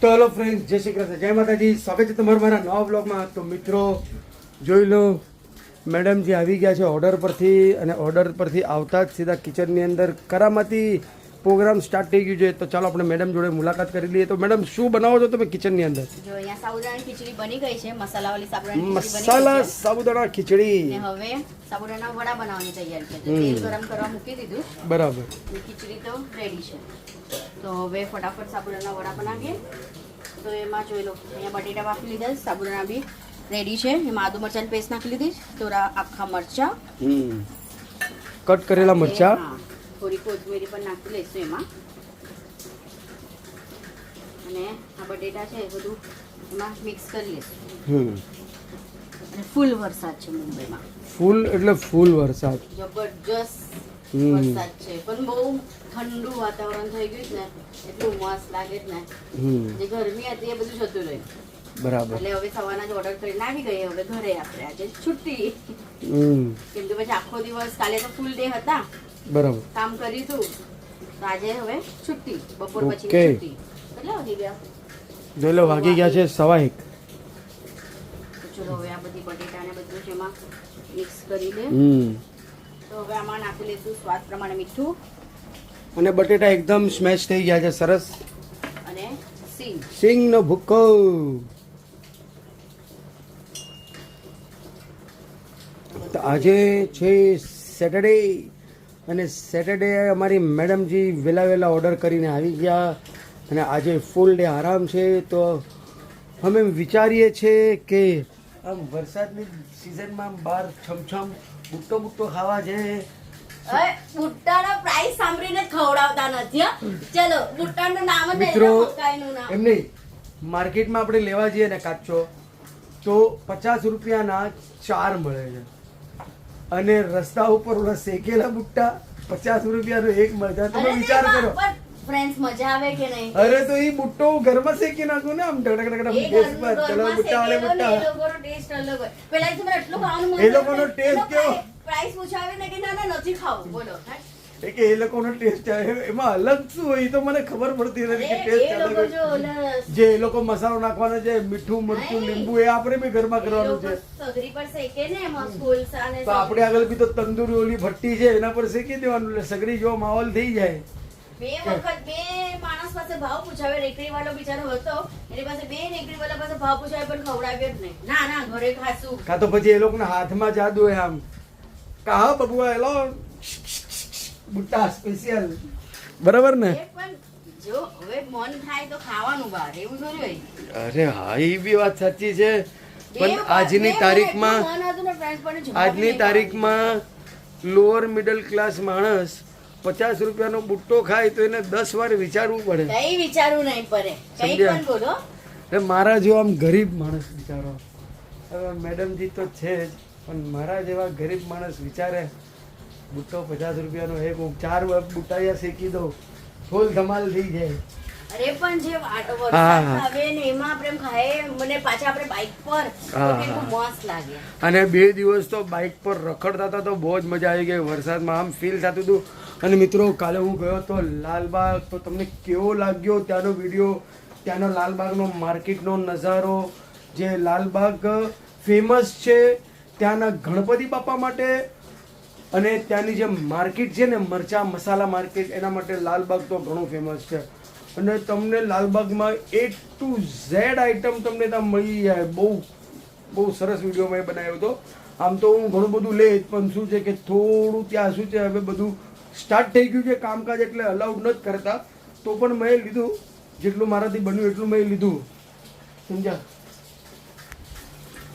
તો hello friend, જય શ્રી કૃષ્ણ, જય માતાજી. સ્વાગત છે તમારું મારા નવા બ્લોગમાં. તો મિત્રો જોઈ લો, મેડમજી આવી ગયા છે ઓર્ડર પરથી, અને ઓર્ડર પરથી આવતા જ સીધા કિચનની અંદર કરામતી પ્રોગ્રામ સ્ટાર્ટ થઈ ગયું છે. તો ચાલો આપણે મેડમ જોડે મુલાકાત કરી લઈએ. તો મેડમ શું બનાવો છો તમે કિચનની અંદર? જો અહીંયા સાબુદાણાની ખીચડી બની ગઈ છે, મસાલાવાળી સાબુદાણાની ખીચડી મસાલા સાબુદાણા ખીચડી. ને હવે સાબુદાણા વડા બનાવવાની તૈયારી છે. તેલ ગરમ કરવા મૂકી દીધું. બરાબર. ખીચડી તો રેડી છે. તો હવે ફટાફટ સાબુદાણા વડા બનાવીએ. તો એમાં જોઈ લો, અહીંયા બટેટા બાફી લીધા, સાબુદાણા બી રેડી છે. એમાં આદુ મરચાંની પેસ્ટ નાખી લીધી, થોડા આખા મરચા, કટ કરેલા મરચા, થોડી કોથમીર પણ નાખી લઈશું એમાં. અને આ બટેટા છે એ બધું એમાં મિક્સ કરી લઈશું. અને ફૂલ વરસાદ છે મુંબઈમાં. ફૂલ એટલે ફૂલ વરસાદ, જબરજસ્ત વરસાદ છે. પણ બહુ ઠંડુ વાતાવરણ થઈ ગયું છે ને, એટલું મસ્ત લાગે છે ને. જે ગરમી હતી એ બધું જતું રહ્યું. બરાબર. એટલે હવે સવારના જ ઓર્ડર કરીને આવી ગઈ. હવે ઘરે આપણે આજે છુટ્ટી, કેમ કે પછી આખો દિવસ કાલે તો ફૂલ ડે હતા, બરાબર, કામ કર્યું હતું. તો આજે હવે છુટ્ટી, બપોર પછી Okay. છુટ્ટી. કેટલા વાગી ગયા? જોઈ લો, વાગી ગયા છે 1:15. તો ચલો હવે આ બધી બટેટા ને બધું જ એમાં મિક્સ કરી લે. તો હવે આમાં નાખી લઈશું સ્વાદ પ્રમાણે મીઠું, અને બટેટા એકદમ સ્મેશ થઈ ગયા છે, સરસ. અને સિંગ. સિંગનો ભૂક્કો. તો આજે છે સેટરડે, અને સેટરડે અમારી મેડમજી વહેલા ઓર્ડર કરીને આવી ગયા, અને આજે ફૂલ ડે આરામ છે. તો અમે વિચારીએ છીએ કે આમ વરસાદની સિઝનમાં બહાર છમછમ બુટ્ટો ખાવા જાય. ભુટ્ટાનો પ્રાઇસ સાંભળીને ખવડાવતા નથી. ચલો, ભુટ્ટાનું નામ જ મિત્રો, મકાઈનું નામ. એમ નહીં, માર્કેટમાં આપણે લેવા જઈએ ને કાચો, તો 50 રૂપિયાના 4 મળે છે, અને રસ્તા ઉપર ઓલા શેકેલા બુટ્ટા 50 રૂપિયાનો એક મળે છે. તમે વિચાર કરો, ફ્રેન્ડ્સ, મજા આવે કે નહીં? અરે તો એ બુટ્ટો ઘરમાં શેકી નાખું ને, આમ ઢગડક ગેસ પર. ચલો બુટ્ટા વાળે બુટ્ટા. એ લોકોનો ટેસ્ટ અલગ હોય. પહેલા તો મને એટલું ખાવાનું મન એ લોકોનો ટેસ્ટ કેવો? પ્રાઇસ પૂછાવે ને કે ના ના નથી ખાવું, બોલો. એ કે એ લોકોનો ટેસ્ટ એમાં અલગ શું હોય, એ તો મને ખબર પડતી નથી કે ટેસ્ટ એ અલગ લોકો જો હોય. ઓલા જે એ લોકો મસાલો નાખવાનો છે, મીઠું મરચું લીંબુ, એ આપણે બી ઘરમાં કરવાનું છે. સગડી પર શેકે ને એમાં કોલસા ને તો આપણે આગળ બી તો તંદુરી ઓલી ભઠ્ઠી છે, એના પર શેકી દેવાનું, એટલે સગડી જેવો માહોલ થઈ જાય. બે વખત બે માણસ પાસે ભાવ પૂછાવે. રેકડી વાળો બિચારો હતો, એની પાસે બે રેકડી વાળા પાસે ભાવ પૂછાવે, પણ ખવડાવ્યો જ નહીં. ના ના, ઘરે ખાશું. કાં તો પછી એ લોકોના હાથમાં જાદુ હોય, આમ કહા બબુઆ એલો બુટ્ટા સ્પેશિયલ. બરાબર ને? એ પણ જો હવે મન થાય તો ખાવાનું બહાર, એવું થોડી હોય. અરે હા, એ બી વાત સાચી છે. પણ આજની તારીખમાં લોઅર મિડલ ક્લાસ માણસ 50 રૂપિયાનો બુટ્ટો ખાય તો એને 10 વાર વિચારવું પડે. કઈ વિચારવું નહીં પડે, કઈ પણ બોલો. મારા જેવો આમ ગરીબ માણસ વિચારો, હવે મેડમજી તો છે જ, પણ મારા જેવા ગરીબ માણસ વિચારે બુટ્ટો 50 રૂપિયાનો એક, હું 4 બુટ્ટાયા શેકી દઉં, ફૂલ ધમાલ થઈ જાય. અરે પણ જે વરસાદ આવે ને એમાં આપણે એમ ખાઈએ, મને પાછા આપણે બાઇક પર તો કેટલું મસ્ત લાગે. અને 2 દિવસ તો બાઇક પર રખડતા હતા તો બહુ જ મજા આવી ગઈ. વરસાદમાં આમ ફીલ થતું હતું. અને મિત્રો, કાલે હું ગયો તો લાલબાગ, તો તમને કેવો લાગ્યો ત્યાંનો વિડીયો, ત્યાંનો લાલબાગનો માર્કેટનો નજારો. જે લાલબાગ ફેમસ છે ત્યાંના ગણપતિ બાપા માટે, અને ત્યાંની જે માર્કેટ છે ને, મરચા મસાલા માર્કેટ, એના માટે લાલબાગ તો ઘણું ફેમસ છે. અને તમને લાલબાગમાં A to Z આઈટમ તમને ત્યાં મળી જાય. બહુ સરસ વિડીયો મેં બનાવ્યો હતો. આમ તો હું ઘણું બધું લે, પણ શું છે કે થોડું ત્યાં શું છે, હવે બધું સ્ટાર્ટ થઈ ગયું છે કામકાજ, એટલે અલાઉડ નથી કરતા. તો પણ મેં લીધું, જેટલું મારાથી બન્યું એટલું મેં લીધું, સમજ્યા?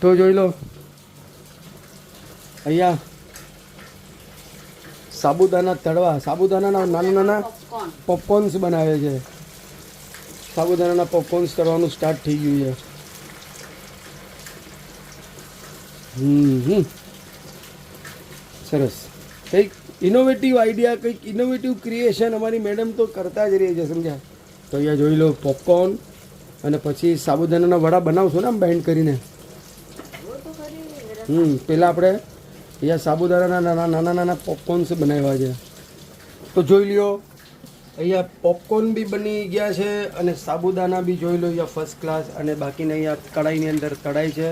તો જોઈ લો, અહીંયા સાબુદાના તળવા, સાબુદાનાના નાના પોપકોર્ન્સ બનાવે છે. સાબુદાનાના પોપકોર્ન્સ કરવાનું સ્ટાર્ટ થઈ ગયું છે. સરસ. કંઈક ઇનોવેટિવ આઈડિયા, કંઈક ઇનોવેટિવ ક્રિએશન અમારી મેડમ તો કરતા જ રહી છે, સમજ્યા? તો અહીંયા જોઈ લો પોપકોર્ન, અને પછી સાબુદાનાના વડા બનાવશો ને આમ બાઇન્ડ કરીને. પહેલાં આપણે અહીંયા સાબુદાણાના નાના પોપકોર્ન્સ બનાવ્યા છે. તો જોઈ લ્યો, અહીંયા પોપકોર્ન બી બની ગયા છે અને સાબુદાના બી જોઈ લો અહીંયા ફર્સ્ટ ક્લાસ, અને બાકીને અહીંયા કઢાઈની અંદર તળાઈ છે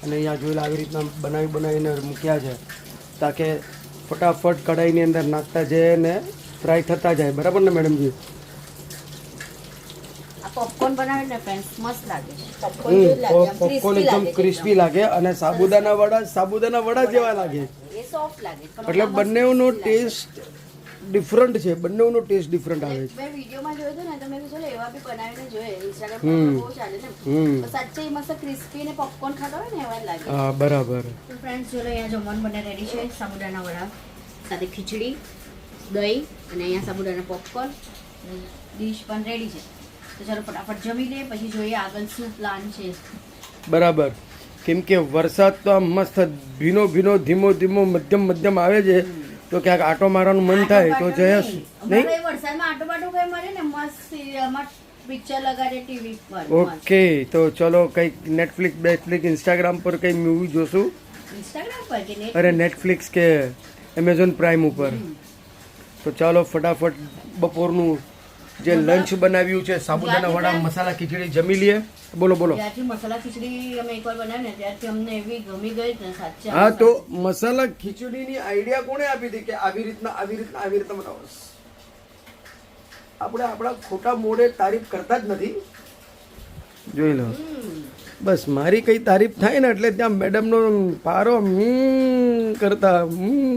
અને અહીંયા જોઈ લો આવી રીતના બનાવીને મૂક્યા છે તાકે ફટાફટ કઢાઈની અંદર નાખતા જાય ને ફ્રાય થતા જાય. બરાબર ને મેડમજી? આ પોપકોર્ન બનાવે ને ફ્રેન્ડ્સ મસ્ત લાગે છે. પોપકોર્ન એકદમ ક્રિસ્પી લાગે અને સાબુદાના વડા જેવા લાગે. એ સોફ્ટ લાગે પણ એટલે બંનેનો ટેસ્ટ ડિફરન્ટ છે, બંનેનો ટેસ્ટ ડિફરન્ટ આવે છે. મેં વિડીયોમાં જોયું હતું ને તો મેં કીધું ચલો એવા બી બનાવીને જોઈએ. ઇન્સ્ટાગ્રામ પર બહુ ચાલે ને, તો સાચે મસ્ત ક્રિસ્પી ને પોપકોર્ન ખાતા હોય ને એવા જ લાગે. હા બરાબર. તો ફ્રેન્ડ્સ ચલો અહીંયા જમવાનું બને રેડી છે. સાબુદાના વડા સાથે ખીચડી, દહીં અને અહીંયા સાબુદાના પોપકોર્ન ડીશ પણ રેડી છે. તો ચાલો ફટાફટ જમી લઈએ, પછી જોઈએ આગળ શું પ્લાન છે. બરાબર. કેમ કે વરસાદ તો આમ મસ્ત ધીમો ધીમો મધ્યમ આવે છે, તો ક્યાંક આટો મારવાનું મન થાય તો જય નહીં. વરસાદમાં આટો બાટો કઈ મળે ને મસ્ત પિક્ચર લગાડે ટીવી પર. ઓકે, તો ચલો કંઈક નેટફ્લિક્સ ઇન્સ્ટાગ્રામ પર કંઈ મૂવી જોશું. ઇન્સ્ટાગ્રામ પર કે અરે નેટફ્લિક્સ કે એમેઝોન પ્રાઇમ ઉપર. તો ચાલો ફટાફટ બપોરનું જે લંચ બનાવ્યું છે સાબુદાના વડા મસાલા ખીચડી જમી લઈએ. બોલો. ત્યારથી મસાલા ખીચડી અમે એકવાર બનાવી ને ત્યારથી અમને એવી ગમી ગઈ ને સાચે. હા, તો મસાલા ખીચડીની આઈડિયા કોણે આપી હતી કે આવી રીતના બનાવો? આપણે આપણા ખોટા મોઢે તારીફ કરતા જ નથી. જોઈ લો, બસ મારી કઈ તારીફ થાય ને એટલે ત્યાં મેડમનો પારો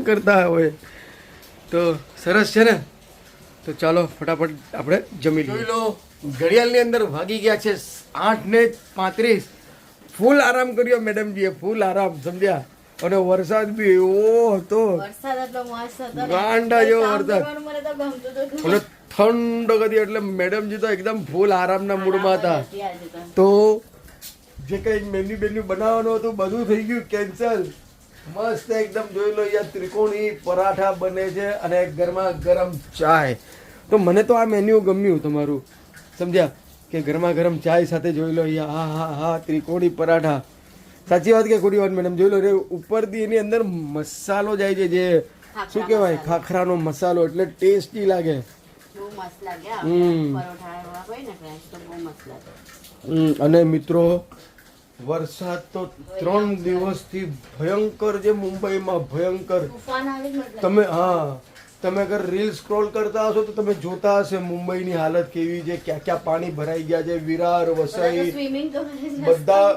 કરતા હોય. તો સરસ છે ને. તો ચાલો ફટાફટ આપણે જમી લઈએ. જોઈ લો, ઘડિયાળની અંદર વાગી ગયા છે 8:35. ફૂલ આરામ કર્યો મેડમજીએ, ફૂલ આરામ, સમજ્યા? અને વરસાદ બી એવો હતો, વરસાદ એટલો મસ્ત હતો ને. ગાંડા જેવો વરસાદ, મને તો ગમતું હતું. અને ઠંડ હતી એટલે મેડમજી તો એકદમ ફૂલ આરામના મૂડમાં હતા. તો જે કઈ મેન્યુ બનાવવાનું હતું બધું થઈ ગયું કેન્સલ. મસ્ત એકદમ જોઈ લો, અહીંયા ત્રિકોણી પરાઠા બને છે અને ગરમા ગરમ ચાય. તો મને તો આ મેન્યુ ગમ્યું તમારું, સમજ્યા? કે ગરમા ગરમ ચાય સાથે જોઈ લો અહીંયા હા ત્રિકોણી પરાઠા. સાચી વાત કે ખોટી વાત મેડમ? જોઈ લો રે, ઉપરથી એની અંદર મસાલો જાય છે, જે શું કહેવાય ખાખરાનો મસાલો, એટલે ટેસ્ટી લાગે. બહુ મસ્ત લાગે. પરોઠા હોય ને ફ્રેન્ડ્સ તો બહુ મસ્ત લાગે. અને મિત્રો વરસાદ તો 3 દિવસથી ભયંકર છે મુંબઈમાં, ભયંકર. તૂફાન આવી મતલબ. તમે અગર રીલ સ્ક્રોલ કરતા હશો તો તમે જોતા હશે મુંબઈની હાલત કેવી છે, ક્યાં પાણી ભરાઈ ગયા છે. વિરાર, વસઈ, સ્વિમિંગ તો બધા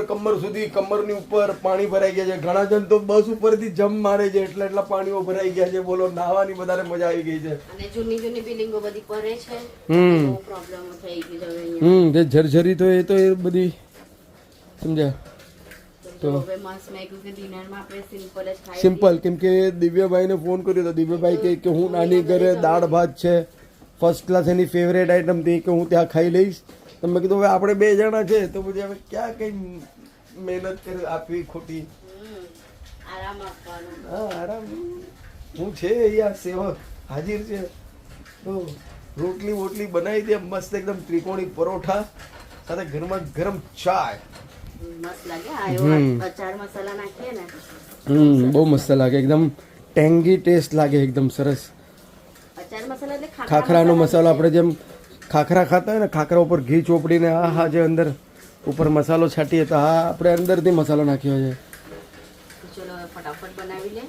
કમર સુધી, કમરની ઉપર પાણી ભરાઈ ગયા છે. ઘણા જણ તો બસ ઉપરથી જમ્પ મારે છે, એટલા પાણીઓ ભરાઈ ગયા છે. બોલો, નાહવાની વધારે મજા આવી ગઈ છે. અને જૂની બિલ્ડિંગો બધી પડે છે, બહુ પ્રોબ્લેમ થઈ ગઈ છે હવે જે જર્જરી તો એ બધી, સમજ્યા? તો હવે મસ્ત મેં કીધું કે ડિનરમાં આપણે સિમ્પલ જ ખાઈ સિમ્પલ. કેમ કે દિવ્યભાઈને ફોન કર્યો તો, દિવ્યભાઈ કહે કે હું નાની ઘરે દાળ ભાત છે ફર્સ્ટ ક્લાસ, એની ફેવરેટ આઈટમ હતી કે હું ત્યાં ખાઈ લઈશ. તો મેં કીધું હવે આપણે 2 જણા છે તો પછી હવે ક્યાં કઈ મહેનત કરી આપવી ખોટી. આરામ આપવાનો. હા, આરામ. હું છે અહીંયા સેવક હાજર છે. તો રોટલી બનાવી દે મસ્ત એકદમ ત્રિકોણી પરોઠા સાથે ગરમ ચાય. મસ્ત લાગે. આ એવો અચાર મસાલા નાખીએ ને, બહુ મસ્ત લાગે, એકદમ ટેંગી ટેસ્ટ લાગે, એકદમ સરસ. અચાર મસાલા એટલે ખાખરાનો મસાલો, આપણે જેમ ખાખરા ખાતા હોય ને, ખાખરા ઉપર ઘી ચોપડીને જે અંદર ઉપર મસાલો છાંટીએ તો આપણે અંદરથી મસાલો નાખ્યો છે. ચલો ફટાફટ બનાવી લે.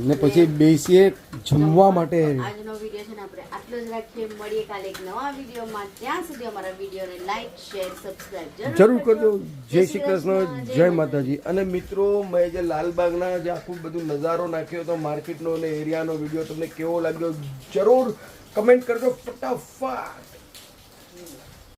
ને પછી બેસીએ જમવા માટે. આજનો વિડીયો છે ને આપણે આટલો જ રાખીએ. મળીએ કાલે એક નવા વિડીયોમાં. ત્યાં સુધી અમારા વિડીયોને લાઈક, શેર, સબસ્ક્રાઇબ જરૂર કરજો. જય શ્રી કૃષ્ણ, જય માતાજી. અને મિત્રો, મેં જે લાલબાગના જે આખું બધું નજારો નાખ્યો હતો માર્કેટનો અને એરિયાનો વિડીયો તમને કેવો લાગ્યો જરૂર કમેન્ટ કરજો ફટાફટ.